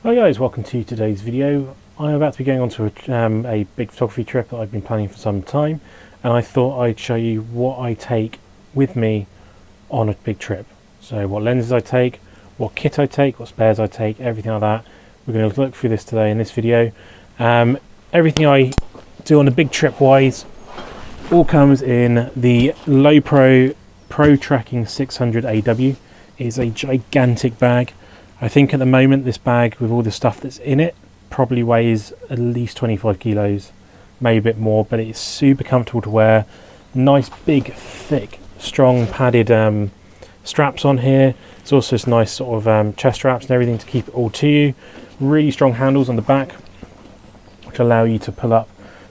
Hi guys, welcome to today's video. I'm about to be going on to a big photography trip that I've been planning for some time, and I thought I'd show you what I take with me on a big trip. So what lenses I take, what kit I take, what spares I take, everything like that. We're going to look through this today in this video. Everything I do on a big trip wise all comes in the Lowepro Pro Tracking 600 AW. It is a gigantic bag. I think at the moment this bag, with all the stuff that's in it, probably weighs at least 25 kilos, maybe a bit more, but it's super comfortable to wear. Nice big thick strong padded straps on here. It's also this nice sort of chest straps and everything to keep it all to you. Really strong handles on the back which allow you to pull up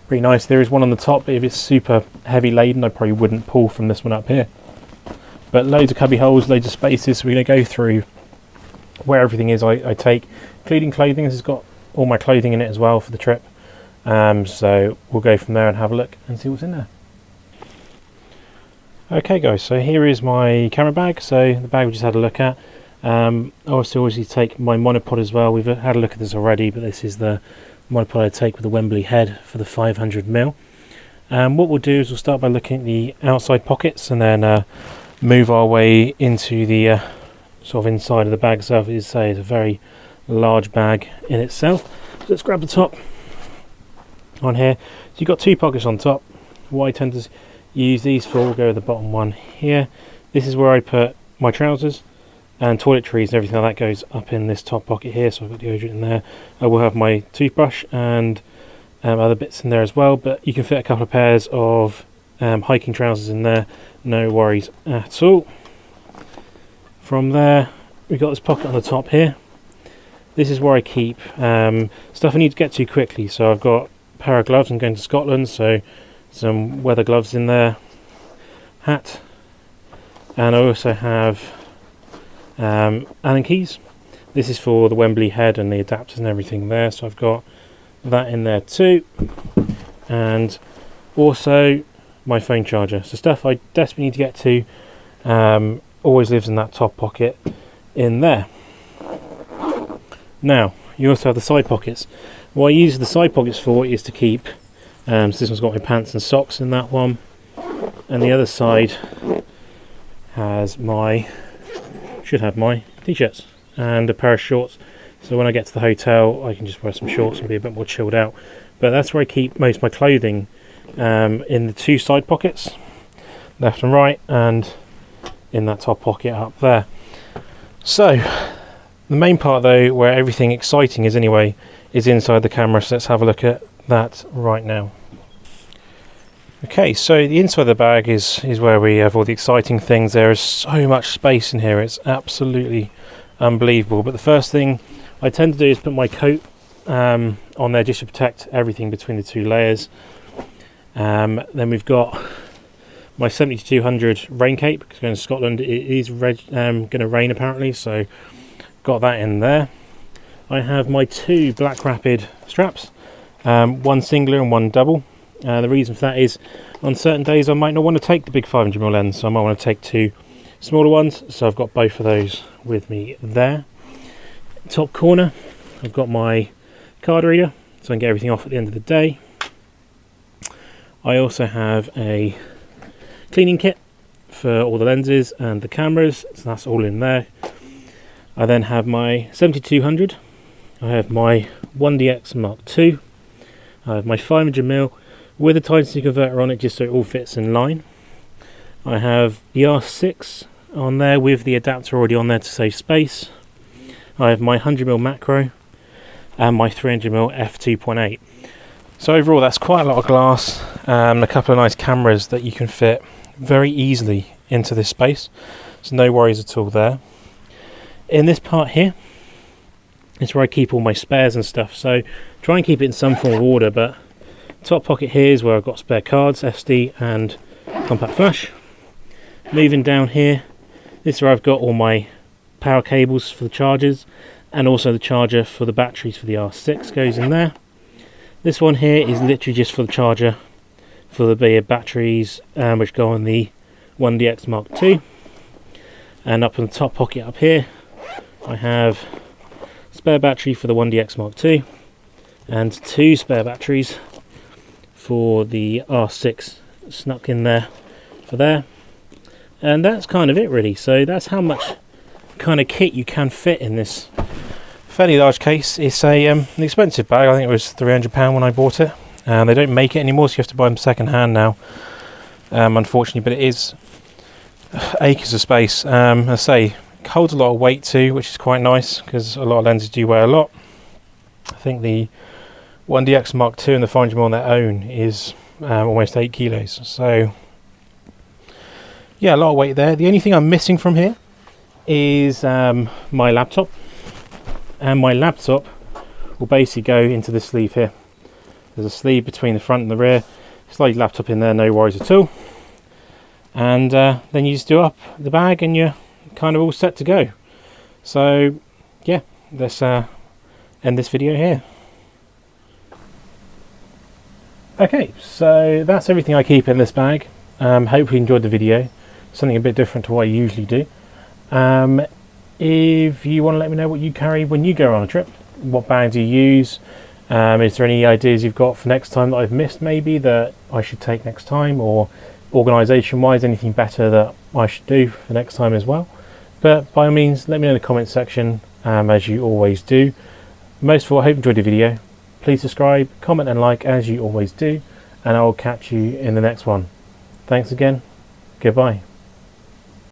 pretty nice. There is one on the top, but if it's super heavy laden I probably wouldn't pull from this one up here. But loads of cubby holes, loads of spaces, so we're going to go through where everything is I take, including clothing. This has got all my clothing in it as well for the trip, so we'll go from there and have a look and see what's in there. Okay guys, so here is my camera bag. So the bag we just had a look at. I also obviously take my monopod as well. We've had a look at this already, but this is the monopod I take with the Wembley head for the 500mm. What we'll do is we'll start by looking at the outside pockets and then move our way into the sort of inside of the bag itself. As I say, it's a very large bag in itself. So let's grab the top on here. So you've got two pockets on top. What I tend to use these for, we'll go with the bottom one here. This is where I put my trousers and toiletries and everything like that goes up in this top pocket here. So I've got deodorant in there. I will have my toothbrush and other bits in there as well, but you can fit a couple of pairs of hiking trousers in there, no worries at all. From there we've got this pocket on the top here. This is where I keep stuff I need to get to quickly. So I've got a pair of gloves. I'm going to Scotland, so some weather gloves in there, hat, and I also have Allen keys. This is for the Wembley head and the adapters and everything there, so I've got that in there too, and also my phone charger. So stuff I desperately need to get to always lives in that top pocket in there. Now you also have the side pockets. What I use the side pockets for is to keep so this one's got my pants and socks in that one, and the other side has should have my t-shirts and a pair of shorts, so when I get to the hotel I can just wear some shorts and be a bit more chilled out. But that's where I keep most of my clothing, in the two side pockets, left and right, and in that top pocket up there. So the main part though, where everything exciting is anyway, is inside the camera, so let's have a look at that right now. Okay, so the inside of the bag is where we have all the exciting things. There is so much space in here, it's absolutely unbelievable. But the first thing I tend to do is put my coat on there just to protect everything between the two layers. Then we've got my 7200 rain cape, because going to Scotland it is going to rain apparently, so got that in there. I have my two Black Rapid straps, one singular and one double. The reason for that is on certain days I might not want to take the big 500mm lens, so I might want to take two smaller ones, so I've got both of those with me there. Top corner I've got my card reader, so I can get everything off at the end of the day. I also have a cleaning kit for all the lenses and the cameras, so that's all in there. I then have my 7200, I have my 1DX Mark II, I have my 500mm with a Titan converter on it just so it all fits in line. I have the R6 on there with the adapter already on there to save space. I have my 100mm macro and my 300mm f2.8. So overall that's quite a lot of glass and a couple of nice cameras that you can fit very easily into this space, so no worries at all there. In this part here is where I keep all my spares and stuff, so try and keep it in some form of order, but top pocket here is where I've got spare cards, SD and compact flash. Moving down here, this is where I've got all my power cables for the chargers, and also the charger for the batteries for the R6 goes in there. This one here is literally just for the charger for the batteries which go on the 1DX Mark II. And up in the top pocket up here I have spare battery for the 1DX Mark II, and 2 spare batteries for the R6 snuck in there for there. And that's kind of it really. So that's how much kind of kit you can fit in this fairly large case. It's an expensive bag. I think it was £300 when I bought it, and they don't make it anymore, so you have to buy them second hand now, unfortunately. But it is acres of space. I say it holds a lot of weight too, which is quite nice because a lot of lenses do weigh a lot. I think the 1DX Mark II and the Find Your on their own is almost 8 kilos. So yeah, a lot of weight there. The only thing I'm missing from here is my laptop, and my laptop will basically go into this sleeve here. There's a sleeve between the front and the rear. Slide your laptop in there, no worries at all. And then you just do up the bag and you're kind of all set to go. So yeah, let's end this video here. Okay, so that's everything I keep in this bag. Hope you enjoyed the video. Something a bit different to what I usually do. If you want to let me know what you carry when you go on a trip, what bags you use, is there any ideas you've got for next time that I've missed maybe that I should take next time, or organisation wise anything better that I should do for next time as well. But by all means let me know in the comments section, as you always do. Most of all, I hope you enjoyed the video. Please subscribe, comment and like as you always do, and I will catch you in the next one. Thanks again, goodbye.